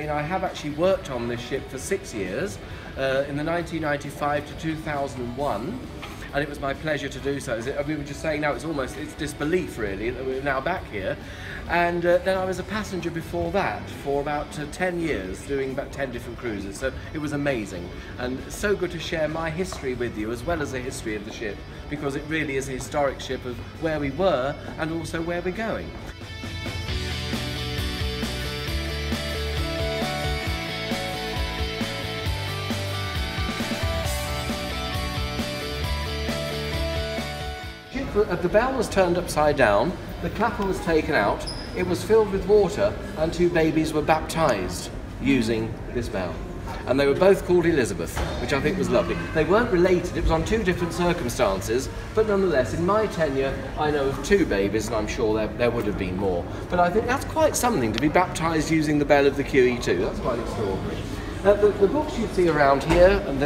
mean, I have actually worked on this ship for 6 years, in the 1995 to 2001. And it was my pleasure to do so. We were just saying now, it's disbelief really that we're now back here. And then I was a passenger before that for about 10 years, doing about 10 different cruises. So it was amazing, and so good to share my history with you as well as the history of the ship, because it really is a historic ship of where we were and also where we're going. The bell was turned upside down, the clapper was taken out, it was filled with water, and 2 babies were baptised using this bell. And they were both called Elizabeth, which I think was lovely. They weren't related, it was on 2 different circumstances, but nonetheless, in my tenure, I know of 2 babies, and I'm sure there would have been more. But I think that's quite something, to be baptised using the bell of the QE2. That's quite extraordinary. The books you see around here and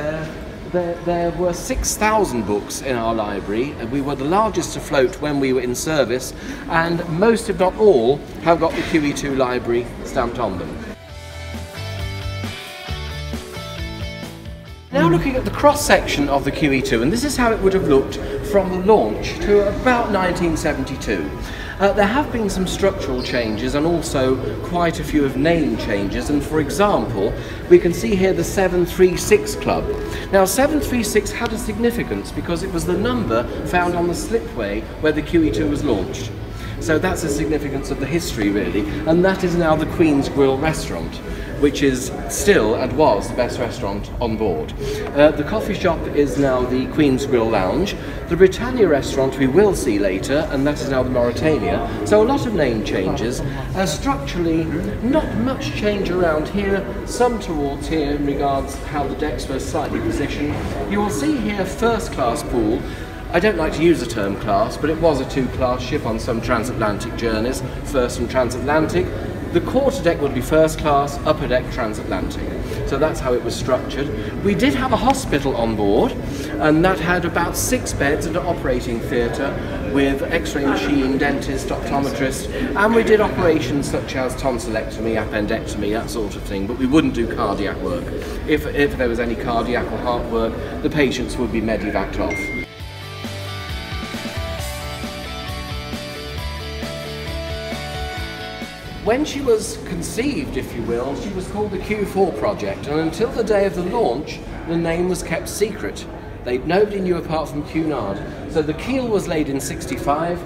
there were 6,000 books in our library. We were the largest afloat when we were in service, and most, if not all, have got the QE2 library stamped on them. Now looking at the cross-section of the QE2, and this is how it would have looked from the launch to about 1972. There have been some structural changes and also quite a few of name changes, and for example we can see here the 736 Club. Now 736 had a significance because it was the number found on the slipway where the QE2 was launched. So that's the significance of the history really, and that is now the Queen's Grill restaurant, which is still and was the best restaurant on board. The coffee shop is now the Queen's Grill Lounge. The Britannia restaurant we will see later, and that is now the Mauritania. So a lot of name changes. Structurally, not much change around here, some towards here in regards how the decks were slightly positioned. You will see here first class pool. I don't like to use the term class, but it was a 2-class ship on some transatlantic journeys, first and transatlantic. The quarter deck would be first class, upper deck transatlantic. So that's how it was structured. We did have a hospital on board, and that had about 6 beds and an operating theatre with x-ray machine, dentist, optometrist, and we did operations such as tonsillectomy, appendectomy, that sort of thing, but we wouldn't do cardiac work. If there was any cardiac or heart work, the patients would be medevaced off. When she was conceived, if you will, she was called the Q4 project, and until the day of the launch, the name was kept secret. Nobody knew apart from Cunard. So the keel was laid in 65.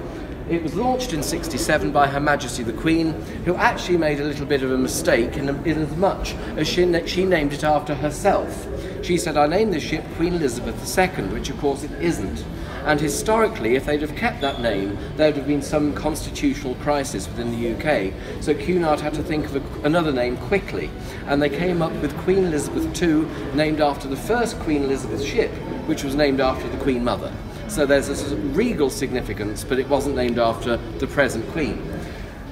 It was launched in 67 by Her Majesty the Queen, who actually made a little bit of a mistake in as much as she named it after herself. She said, "I named this ship Queen Elizabeth II," which of course it isn't. And historically, if they'd have kept that name, there would have been some constitutional crisis within the UK. So Cunard had to think of another name quickly, and they came up with Queen Elizabeth II, named after the first Queen Elizabeth ship, which was named after the Queen Mother. So there's a sort of regal significance, but it wasn't named after the present Queen.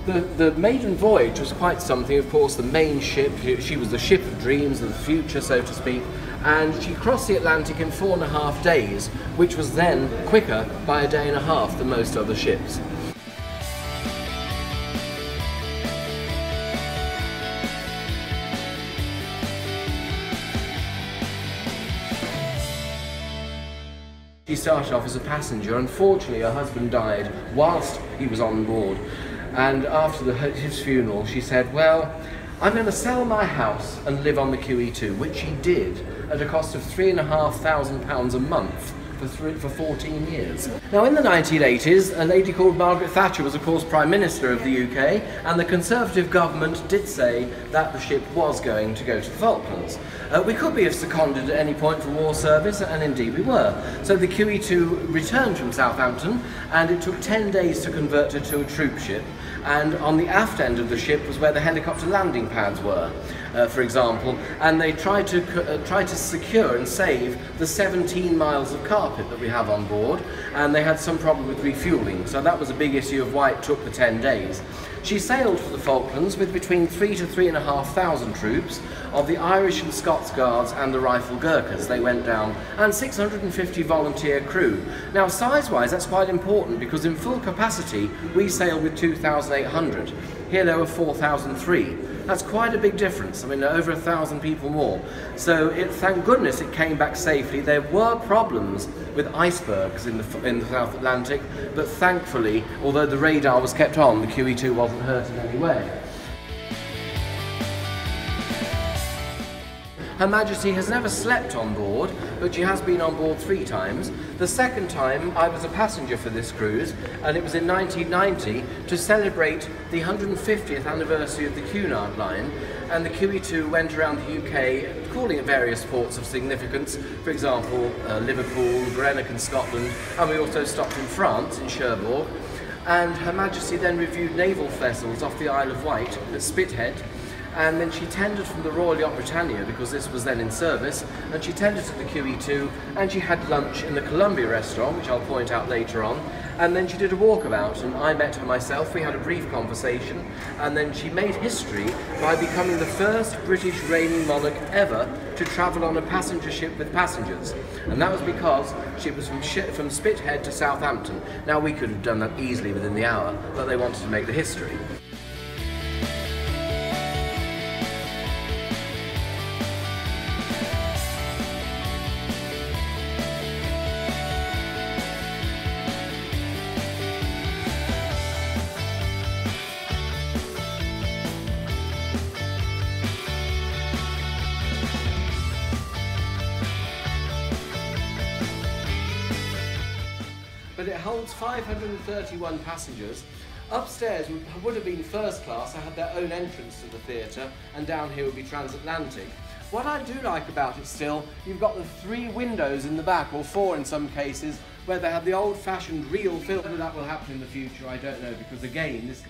The maiden voyage was quite something. Of course, the main ship, she was the ship of dreams of the future, so to speak, and she crossed the Atlantic in 4.5 days, which was then quicker by 1.5 days than most other ships. She started off as a passenger. Unfortunately, her husband died whilst he was on board, and after his funeral she said, "Well, I'm going to sell my house and live on the QE2," which she did at a cost of £3,500 a month for 14 years. Now in the 1980s, a lady called Margaret Thatcher was of course Prime Minister of the UK, and the Conservative government did say that the ship was going to go to the Falklands. We could be seconded at any point for war service, and indeed we were. So the QE2 returned from Southampton, and it took 10 days to convert it to a troop ship, and on the aft end of the ship was where the helicopter landing pads were, for example, and they tried to secure and save the 17 miles of carpet that we have on board, and they had some problem with refuelling, so that was a big issue of why it took the 10 days. She sailed for the Falklands with between 3,000 to 3,500 troops of the Irish and Scots Guards and the Rifle Gurkhas. They went down, and 650 volunteer crew. Now size-wise that's quite important, because in full capacity we sailed with 2,800. Here there were 4,003. That's quite a big difference. I mean, over 1,000 people more. So thank goodness it came back safely. There were problems with icebergs in the South Atlantic, but thankfully, although the radar was kept on, the QE2 wasn't hurt in any way. Her Majesty has never slept on board, but she has been on board 3 times. The second time I was a passenger for this cruise, and it was in 1990 to celebrate the 150th anniversary of the Cunard line, and the QE2 went around the UK calling at various ports of significance, for example Liverpool, Greenock in Scotland, and we also stopped in France, in Cherbourg. And Her Majesty then reviewed naval vessels off the Isle of Wight at Spithead, and then she tendered from the Royal Yacht Britannia, because this was then in service, and she tendered to the QE2, and she had lunch in the Columbia restaurant, which I'll point out later on, and then she did a walkabout, and I met her myself, we had a brief conversation, and then she made history by becoming the first British reigning monarch ever to travel on a passenger ship with passengers, and that was because she was from Spithead to Southampton. Now we could have done that easily within the hour, but they wanted to make the history. But it holds 531 passengers. Upstairs would have been first class. I had their own entrance to the theatre, and down here would be transatlantic. What I do like about it still, you've got the 3 windows in the back, or 4 in some cases, where they have the old-fashioned real film. Whether that will happen in the future, I don't know, because again, this